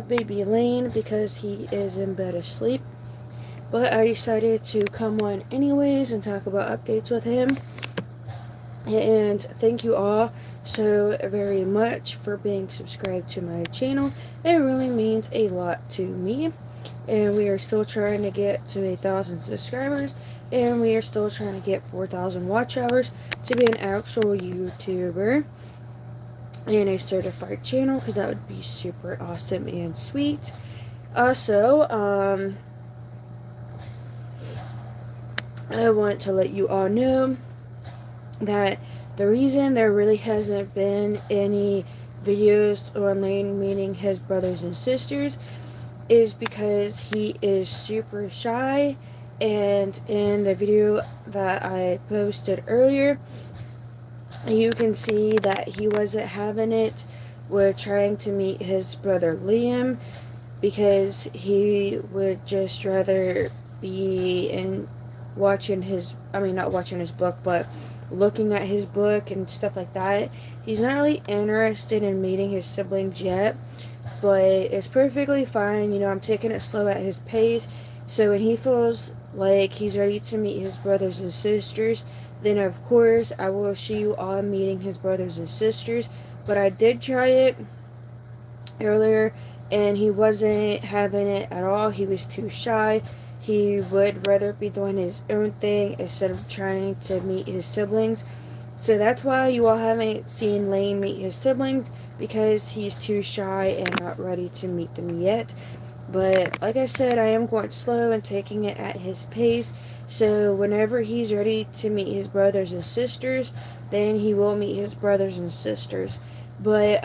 have baby Lane because he is in bed asleep. But I decided to come on anyways and talk about updates with him. And thank you all so very much for being subscribed to my channel. It really means a lot to me. And we are still trying to get to 1,000 subscribers. And we are still trying to get 4,000 watch hours to be an actual YouTuber and a certified channel, because that would be super awesome and sweet. Also, I want to let you all know that the reason there really hasn't been any videos on Lane meeting his brothers and sisters is because he is super shy. And in the video that I posted earlier, you can see that he wasn't having it with trying to meet his brother Liam, because he would just rather be in watching his, not watching his book, but looking at his book and stuff like that. He's not really interested in meeting his siblings yet, but it's perfectly fine. I'm taking it slow at his pace. So when he feels like he's ready to meet his brothers and sisters, then of course I will show you all meeting his brothers and sisters. But I did try it earlier, and he wasn't having it at all. He was too shy. He would rather be doing his own thing instead of trying to meet his siblings. So that's why you all haven't seen Lane meet his siblings, because he's too shy and not ready to meet them yet. But like I said, I am going slow and taking it at his pace. So whenever he's ready to meet his brothers and sisters, then he will meet his brothers and sisters. But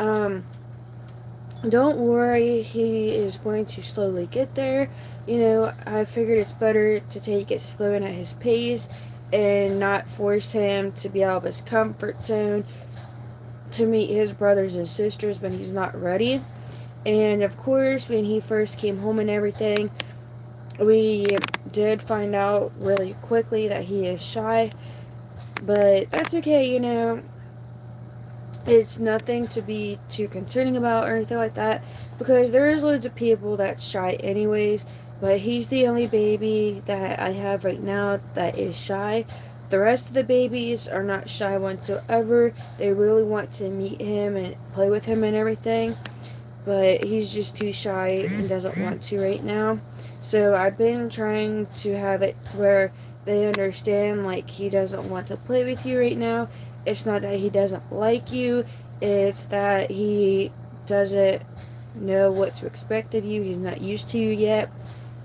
don't worry, he is going to slowly get there. I figured it's better to take it slow and at his pace and not force him to be out of his comfort zone to meet his brothers and sisters when he's not ready. And of course, when he first came home and everything, we did find out really quickly that he is shy. But that's okay, It's nothing to be too concerning about or anything like that, because there is loads of people that's shy anyways. But he's the only baby that I have right now that is shy. The rest of the babies are not shy whatsoever. They really want to meet him and play with him and everything, but he's just too shy and doesn't want to right now. So I've been trying to have it to where they understand, like, he doesn't want to play with you right now. It's not that he doesn't like you, it's that he doesn't know what to expect of you. He's not used to you yet.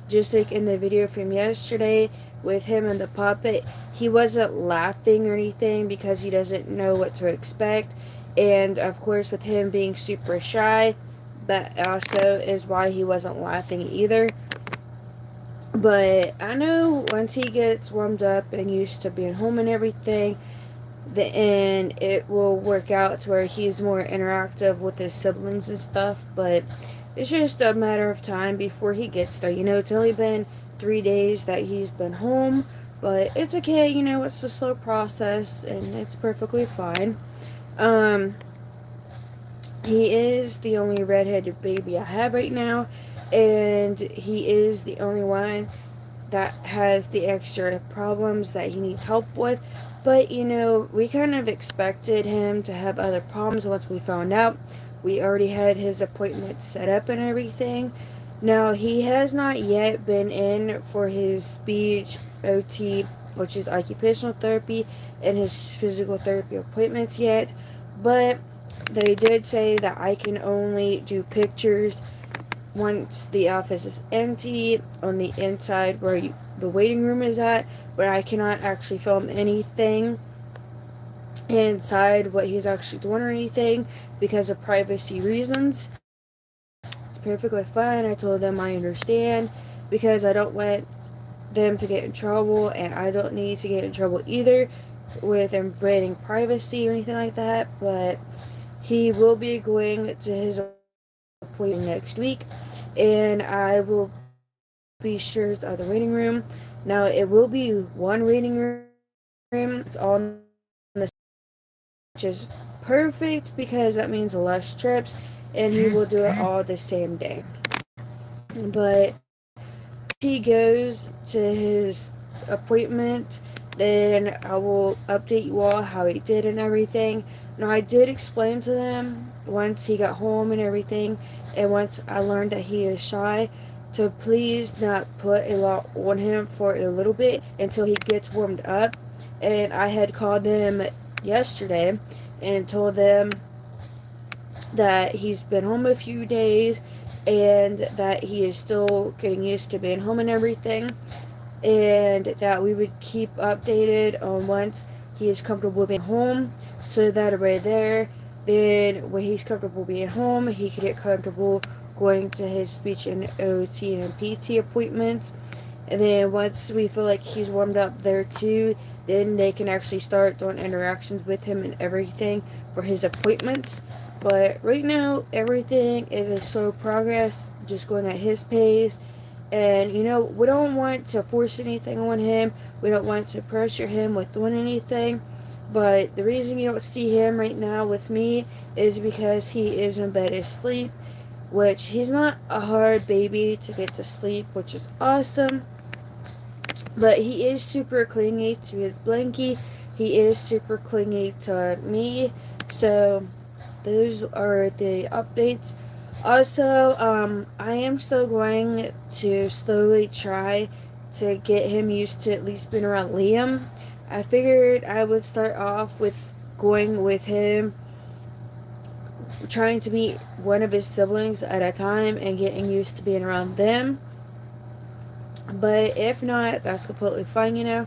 Just like in the video from yesterday with him and the puppet, he wasn't laughing or anything because he doesn't know what to expect. And of course, with him being super shy, that also is why he wasn't laughing either. But I know once he gets warmed up and used to being home and everything, then it will work out to where he's more interactive with his siblings and stuff. But it's just a matter of time before he gets there. It's only been 3 days that he's been home, but it's okay. It's a slow process and it's perfectly fine. He is the only redheaded baby I have right now, and he is the only one that has the extra problems that he needs help with. But, we kind of expected him to have other problems once we found out. We already had his appointment set up and everything. Now, he has not yet been in for his speech OT, which is occupational therapy, and his physical therapy appointments yet. But they did say that I can only do pictures once the office is empty on the inside where the waiting room is at, but I cannot actually film anything inside what he's actually doing or anything because of privacy reasons. It's perfectly fine. I told them I understand, because I don't want them to get in trouble, and I don't need to get in trouble either with invading privacy or anything like that. But he will be going to his appointment next week, and I will be sure it's the other waiting room. Now, it will be one waiting room. It's all in the, which is perfect because that means less trips. and he will do it all the same day. But he goes to his appointment, then I will update you all how he did and everything. Now, I did explain to them once he got home and everything, and once I learned that he is shy, to please not put a lot on him for a little bit until he gets warmed up. And I had called them yesterday and told them that he's been home a few days and that he is still getting used to being home and everything, and that we would keep updated on once he is comfortable being home, so that right there, then when he's comfortable being home, he can get comfortable going to his speech and OT and PT appointments. And then once we feel like he's warmed up there too, then they can actually start doing interactions with him and everything for his appointments. But right now, everything is a slow progress, just going at his pace. And, we don't want to force anything on him. We don't want to pressure him with doing anything. But the reason you don't see him right now with me is because he is in bed asleep, which he's not a hard baby to get to sleep, which is awesome. But he is super clingy to his blankie. He is super clingy to me. So those are the updates. Also, I am still going to slowly try to get him used to at least being around Liam. I figured I would start off with going with him, trying to meet one of his siblings at a time and getting used to being around them. But if not, that's completely fine.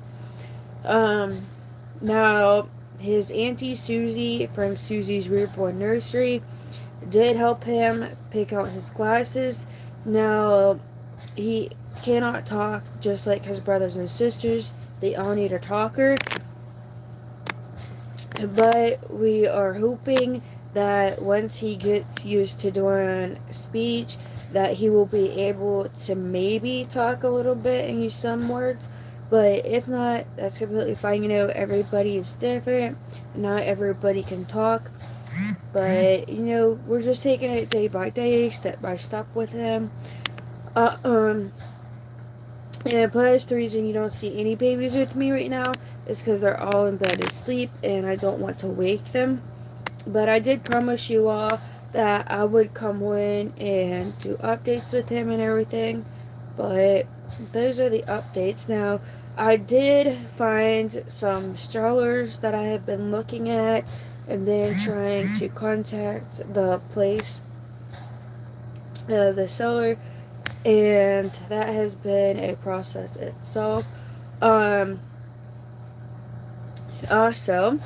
Now, his Auntie Susie from Susie's Reborn Nursery did help him pick out his glasses. Now, he cannot talk just like his brothers and sisters. They all need a talker. But we are hoping that once he gets used to doing speech, that he will be able to maybe talk a little bit and use some words. But if not, that's completely fine. Everybody is different. Not everybody can talk. But, we're just taking it day by day, step by step with him. And plus, the reason you don't see any babies with me right now is because they're all in bed asleep and I don't want to wake them. But I did promise you all that I would come in and do updates with him and everything. But those are the updates. Now, I did find some strollers that I have been looking at and then trying to contact the place, the seller, and that has been a process itself. Also,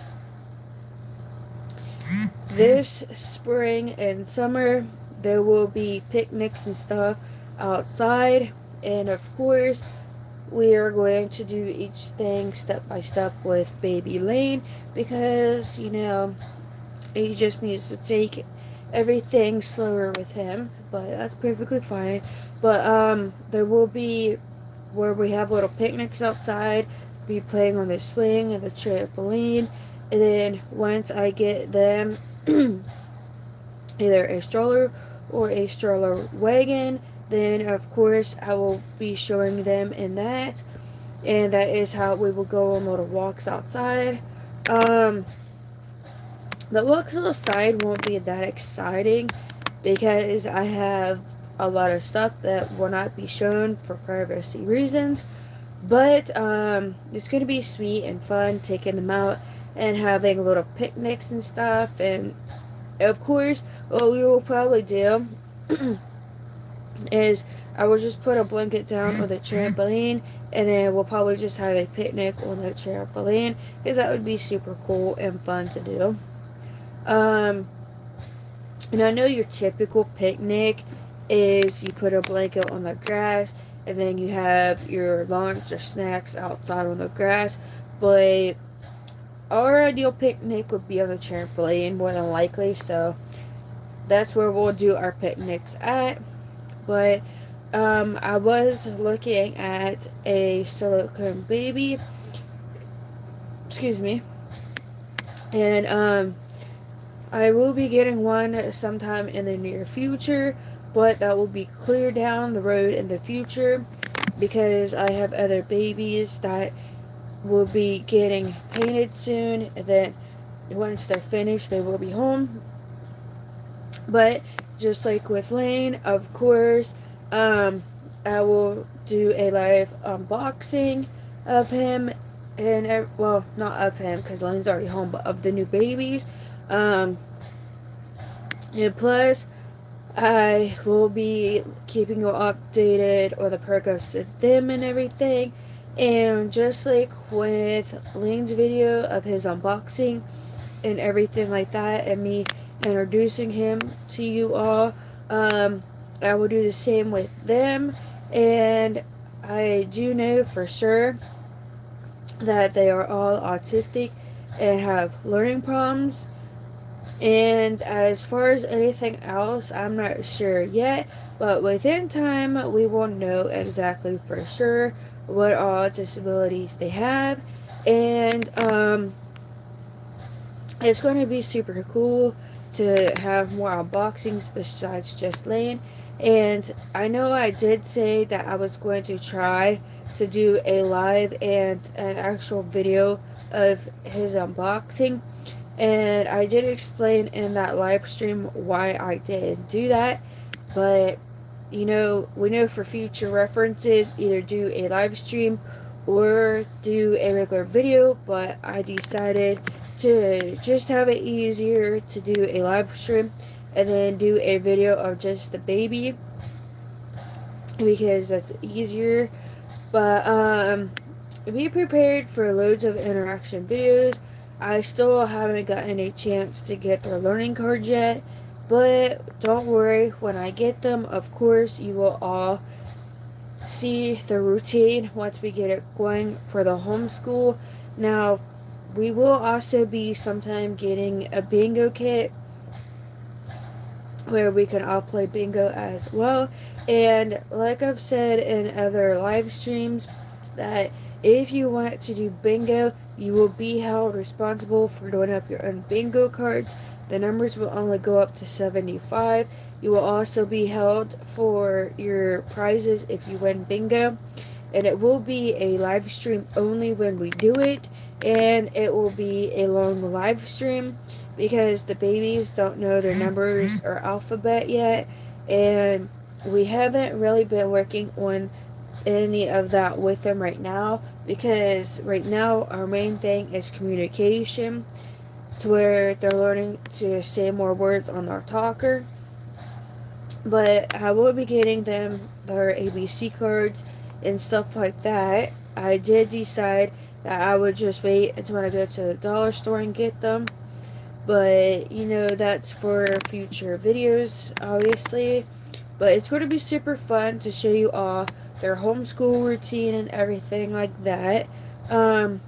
this spring and summer, there will be picnics and stuff outside, and of course, we are going to do each thing step by step with baby Lane because, he just needs to take everything slower with him, but that's perfectly fine. But there will be where we have little picnics outside, be playing on the swing and the trampoline, and then once I get them either a stroller or a stroller wagon, then of course I will be showing them in that, and that is how we will go on little walks outside. The walks outside won't be that exciting because I have a lot of stuff that will not be shown for privacy reasons. But it's going to be sweet and fun taking them out and having little picnics and stuff. And of course, what we will probably do is I will just put a blanket down on the trampoline, and then we'll probably just have a picnic on the trampoline because that would be super cool and fun to do. And I know your typical picnic is you put a blanket on the grass and then you have your lunch or snacks outside on the grass, but our ideal picnic would be on the trampoline more than likely, so that's where we'll do our picnics at. But I was looking at a silicone baby, excuse me, and I will be getting one sometime in the near future, but that will be clear down the road in the future because I have other babies that will be getting painted soon, and then once they're finished, they will be home. But just like with Lane, of course, I will do a live unboxing of him, and well, not of him because Lane's already home, but of the new babies. Um, and plus, I will be keeping you updated on the progress of them and everything. And just like with Lane's video of his unboxing and everything like that, and me introducing him to you all, I will do the same with them. And I do know for sure that they are all autistic and have learning problems. And as far as anything else, I'm not sure yet, but within time, we will know exactly for sure what all disabilities they have. And it's going to be super cool to have more unboxings besides just Lane. And I know I did say that I was going to try to do a live and an actual video of his unboxing. And I did explain in that live stream why I didn't do that. But, we know for future references, either do a live stream or do a regular video. But I decided to just have it easier to do a live stream and then do a video of just the baby because that's easier. But be prepared for loads of interaction videos. I still haven't gotten a chance to get their learning cards yet, but don't worry, when I get them, of course, you will all see the routine once we get it going for the homeschool. Now, we will also be sometime getting a bingo kit where we can all play bingo as well. And like I've said in other live streams, that if you want to do bingo, you will be held responsible for doing up your own bingo cards. The numbers will only go up to 75. You will also be held for your prizes if you win bingo. And it will be a live stream only when we do it. And it will be a long live stream because the babies don't know their numbers or alphabet yet. And we haven't really been working on any of that with them right now because right now our main thing is communication, to where they're learning to say more words on their talker. But I will be getting them their ABC cards and stuff like that. I did decide that I would just wait until I go to the dollar store and get them. But, that's for future videos, obviously. But it's going to be super fun to show you all their homeschool routine and everything like that. I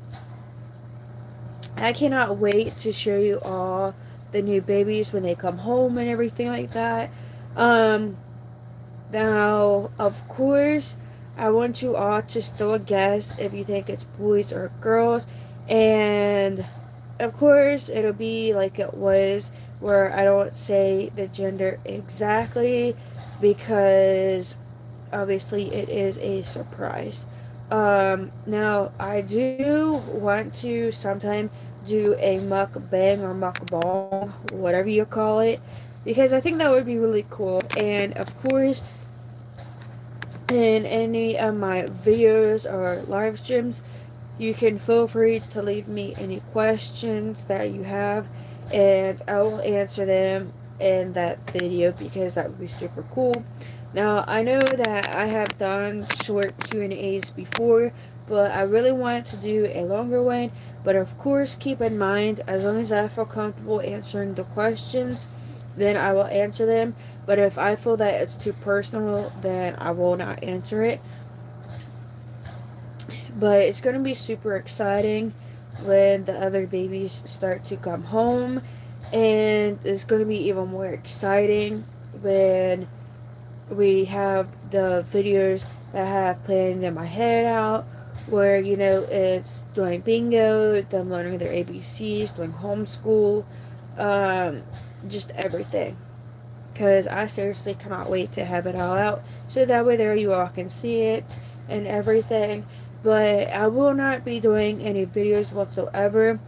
cannot wait to show you all the new babies when they come home and everything like that. Now, of course, I want you all to still guess if you think it's boys or girls. And, of course, it'll be like it was, where I don't say the gender exactly because obviously it is a surprise. Now, I do want to sometime do a mukbang or mukbang, whatever you call it, because I think that would be really cool. And of course, in any of my videos or live streams, you can feel free to leave me any questions that you have, and I will answer them in that video because that would be super cool. Now, I know that I have done short Q&As before, but I really wanted to do a longer one. But of course, keep in mind, as long as I feel comfortable answering the questions, then I will answer them. But if I feel that it's too personal, then I will not answer it. But it's going to be super exciting when the other babies start to come home. And it's going to be even more exciting when we have the videos that I have planned in my head out, where, it's doing bingo, them learning their ABCs, doing homeschool, just everything. Because I seriously cannot wait to have it all out. So that way there you all can see it and everything. But I will not be doing any videos whatsoever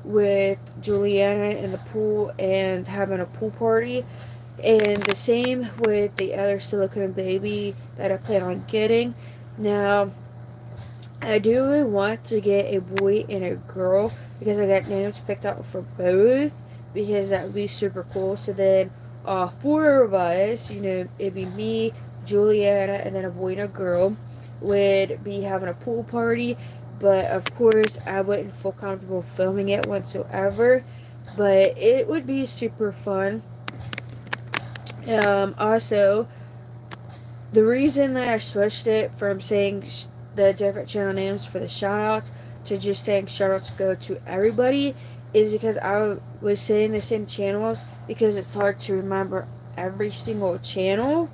with Juliana in the pool and having a pool party. And the same with the other silicone baby that I plan on getting. Now, I do really want to get a boy and a girl because I got names picked out for both because that would be super cool. So then all four of us, it'd be me, Juliana, and then a boy and a girl would be having a pool party. But of course, I wouldn't feel comfortable filming it whatsoever. But it would be super fun. Also, the reason that I switched it from saying the different channel names for the shoutouts to just saying shoutouts go to everybody is because I was saying the same channels because it's hard to remember every single channel,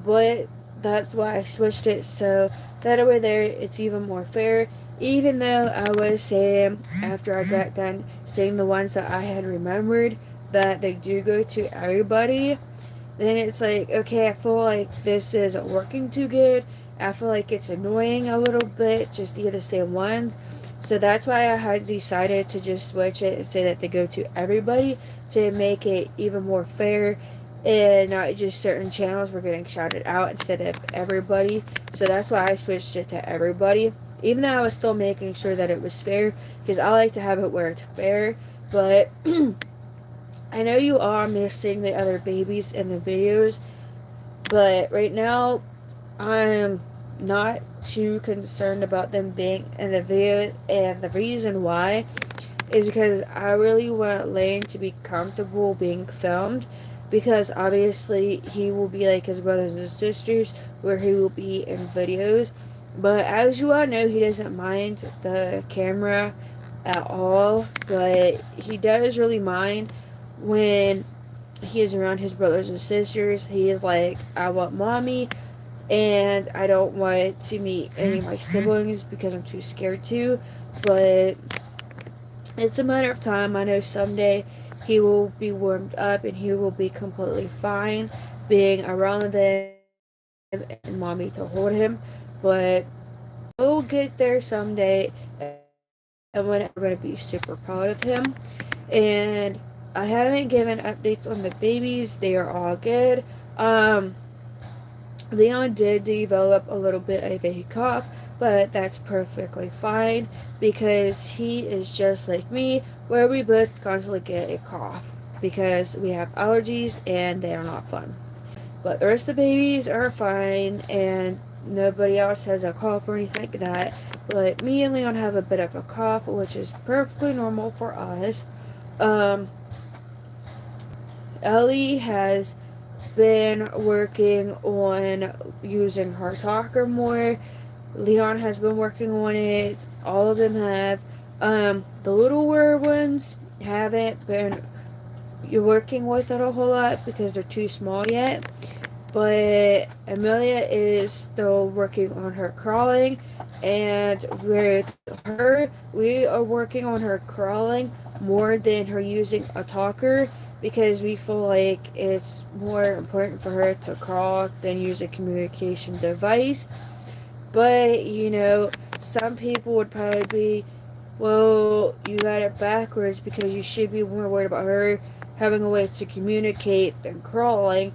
but that's why I switched it so that way there it's even more fair. Even though I was saying after I got done saying the ones that I had remembered that they do go to everybody, then it's like, okay, I feel like this isn't working too good. I feel like it's annoying a little bit just to hear the same ones. So that's why I had decided to just switch it and say that they go to everybody to make it even more fair and not just certain channels were getting shouted out instead of everybody. So that's why I switched it to everybody. Even though I was still making sure that it was fair because I like to have it where it's fair. But I know you are missing the other babies in the videos, but right now I'm not too concerned about them being in the videos, and the reason why is because I really want Lane to be comfortable being filmed, because obviously he will be like his brothers and sisters where he will be in videos, but as you all know, he doesn't mind the camera at all, but he does really mind when he is around his brothers and sisters. He is like, I want mommy, and I don't want to meet any of my siblings because I'm too scared to. But it's a matter of time. I know someday he will be warmed up and he will be completely fine being around them and mommy to hold him. But we'll get there someday, and we're going to be super proud of him. And I haven't given updates on the babies. They are all good. Leon did develop a little bit of a cough, but that's perfectly fine because he is just like me, where we both constantly get a cough because we have allergies and they are not fun. But the rest of the babies are fine and nobody else has a cough or anything like that. But me and Leon have a bit of a cough, which is perfectly normal for us. Ellie has been working on using her talker more. Leon has been working on it. All of them have. The littler ones haven't been working with it a whole lot because they're too small yet. But Amelia is still working on her crawling, and with her, we are working on her crawling more than her using a talker because we feel like it's more important for her to crawl than use a communication device. But, some people would probably be, well, you got it backwards because you should be more worried about her having a way to communicate than crawling.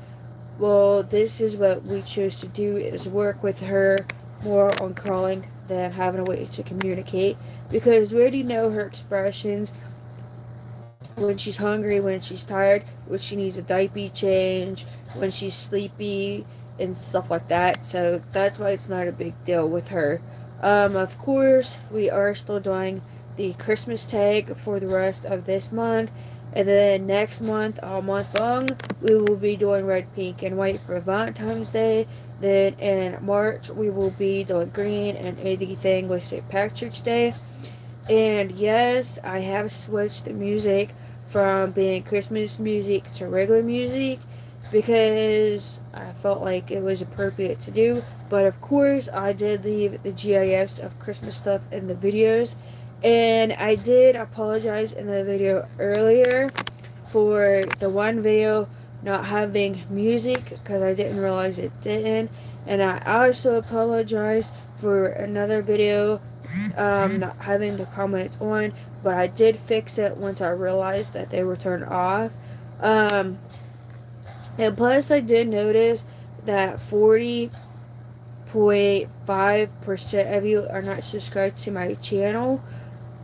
Well, this is what we chose to do, is work with her more on crawling than having a way to communicate, because we already know her expressions when she's hungry, when she's tired, when she needs a diaper change, when she's sleepy, and stuff like that. So that's why it's not a big deal with her. Of course, we are still doing the Christmas tag for the rest of this month. And then next month, all month long, we will be doing red, pink, and white for Valentine's Day. Then in March, we will be doing green and anything with St. Patrick's Day. And yes, I have switched the music from being Christmas music to regular music because I felt like it was appropriate to do. But of course, I did leave the GIFs of Christmas stuff in the videos. And I did apologize in the video earlier for the one video not having music because I didn't realize it didn't. And I also apologize for another video not having the comments on, but I did fix it once I realized that they were turned off. And plus, I did notice that 40.5% of you are not subscribed to my channel.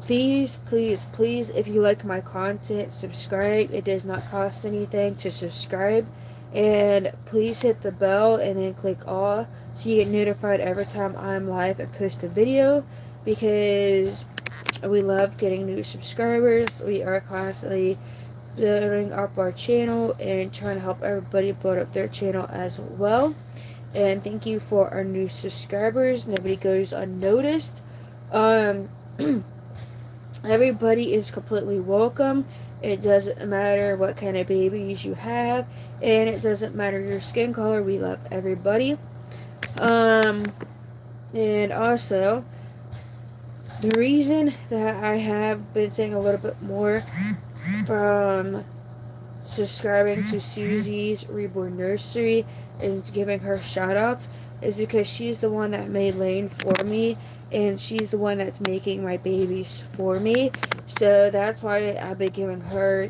Please, please, please, if you like my content, subscribe. It does not cost anything to subscribe. And please hit the bell and then click all so you get notified every time I'm live and post a video, because we love getting new subscribers. We are constantly building up our channel and trying to help everybody build up their channel as well. And thank you for our new subscribers. Nobody goes unnoticed. Everybody is completely welcome. It doesn't matter what kind of babies you have, and it doesn't matter your skin color. We love everybody. And also, the reason that I have been saying a little bit more from subscribing to Susie's Reborn Nursery and giving her shout outs is because she's the one that made Lane for me, and she's the one that's making my babies for me. So that's why I've been giving her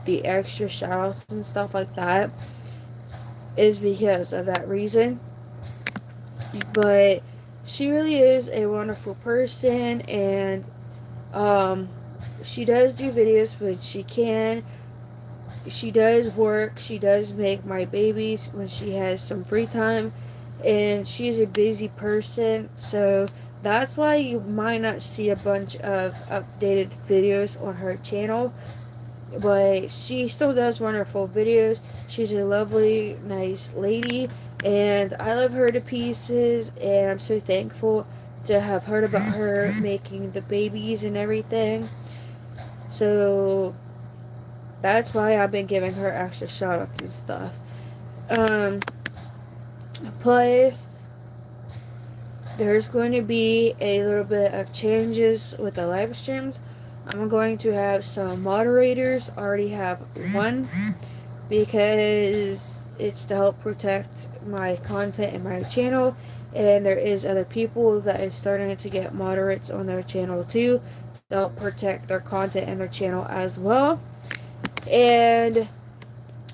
the extra shout outs and stuff like that, is because of that reason. But she really is a wonderful person, and she does do videos when she can. She does work. She does make my babies when she has some free time, and she's a busy person, so that's why you might not see a bunch of updated videos on her channel. But she still does wonderful videos. She's a lovely, nice lady, and I love her to pieces, and I'm so thankful to have heard about her making the babies and everything. So that's why I've been giving her extra shout outs and stuff. Plus, there's going to be a little bit of changes with the live streams. I'm going to have some moderators. I already have one, because it's to help protect my content and my channel. And there is other people that is starting to get moderates on their channel too, to help protect their content and their channel as well. And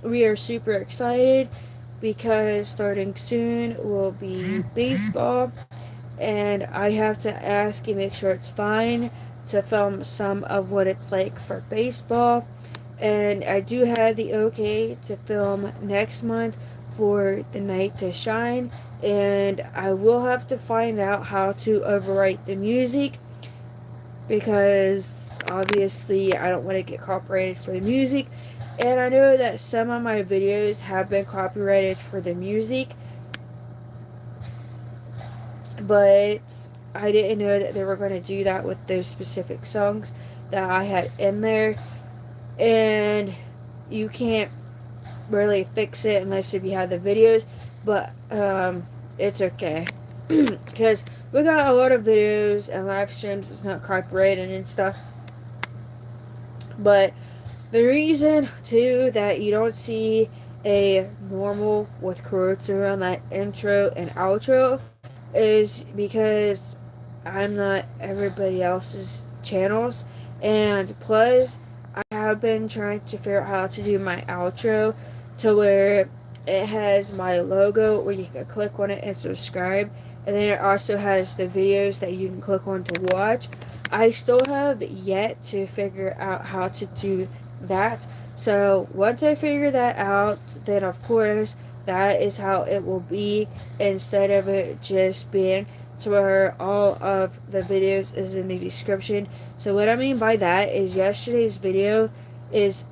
we are super excited because starting soon will be baseball, and I have to ask and make sure it's fine to film some of what it's like for baseball. And I do have the okay to film next month for the night to shine, and I will have to find out how to overwrite the music, because obviously I don't want to get copyrighted for the music. And I know that some of my videos have been copyrighted for the music, but I didn't know that they were going to do that with those specific songs that I had in there. And you can't really fix it unless if you have the videos, but it's okay. Because we got a lot of videos and live streams that's not copyrighted and stuff. But the reason too that you don't see a normal with quotes around that intro and outro is because I'm not everybody else's channels. And plus, I have been trying to figure out how to do my outro to where it has my logo where you can click on it and subscribe, and then it also has the videos that you can click on to watch. I still have yet to figure out how to do that. So once I figure that out, then of course that is how it will be, instead of it just being to where all of the videos is in the description. So what I mean by that is yesterday's video is,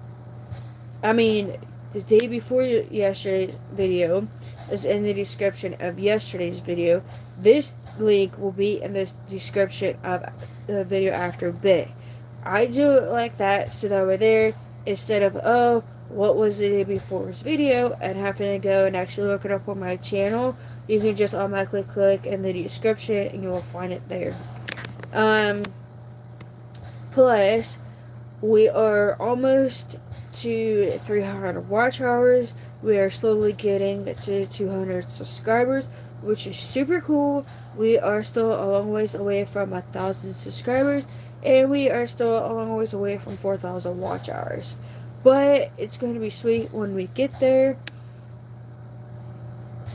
the day before yesterday's video is in the description of yesterday's video. This link will be in the description of the video after bit. I do it like that so that we're there, instead of, oh, what was the day before's video, and having to go and actually look it up on my channel. You can just automatically click in the description and you will find it there. Plus, we are almost to 300 watch hours. We are slowly getting to 200 subscribers, which is super cool. We are still a long ways away from 1,000 subscribers, and we are still a long ways away from 4,000 watch hours. But it's going to be sweet when we get there,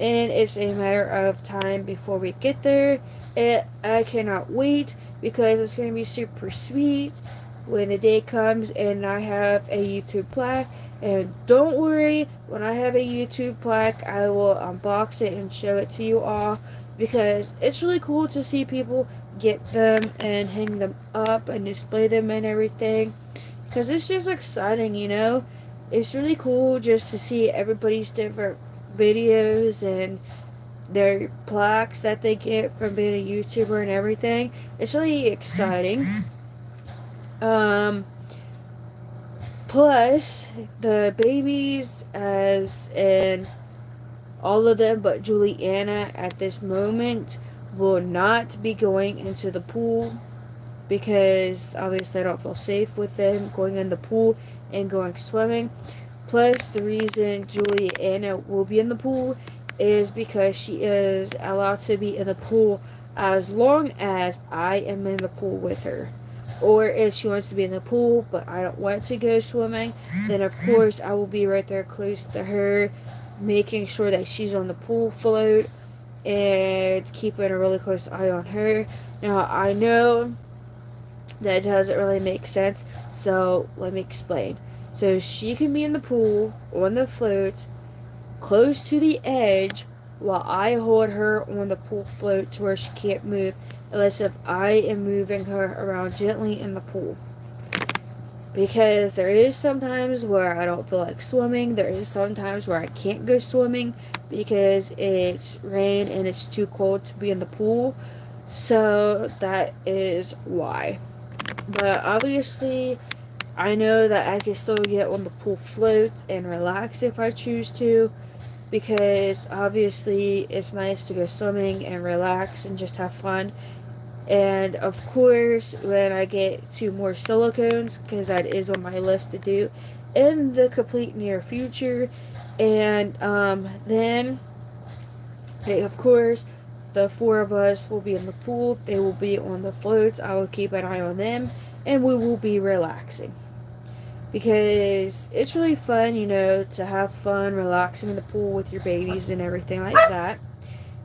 and it's a matter of time before we get there. And I cannot wait because it's going to be super sweet when the day comes and I have a YouTube plaque. And don't worry, when I have a YouTube plaque, I will unbox it and show it to you all, because it's really cool to see people get them and hang them up and display them and everything, because it's just exciting, you know. It's really cool just to see everybody's different videos and their plaques that they get from being a YouTuber and everything. It's really exciting. Plus, the babies, as in all of them but Juliana at this moment, will not be going into the pool, because obviously I don't feel safe with them going in the pool and going swimming. Plus, the reason Juliana will be in the pool is because she is allowed to be in the pool as long as I am in the pool with her. Or if she wants to be in the pool but I don't want to go swimming, then of course I will be right there close to her, making sure that she's on the pool float and keeping a really close eye on her. Now, I know that doesn't really make sense, so let me explain. So she can be in the pool on the float close to the edge while I hold her on the pool float to where she can't move unless if I am moving her around gently in the pool. Because there is sometimes where I don't feel like swimming. There is sometimes where I can't go swimming because it's rain and it's too cold to be in the pool. So that is why. But obviously, I know that I can still get on the pool float and relax if I choose to, because obviously it's nice to go swimming and relax and just have fun. And of course, when I get to more silicones, because that is on my list to do in the complete near future, and then, of course, the four of us will be in the pool. They will be on the floats. I will keep an eye on them, and we will be relaxing. Because it's really fun, you know, to have fun relaxing in the pool with your babies and everything like that.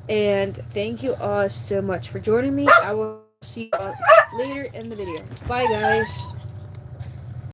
And thank you all so much for joining me. I will see you all later in the video. Bye, guys.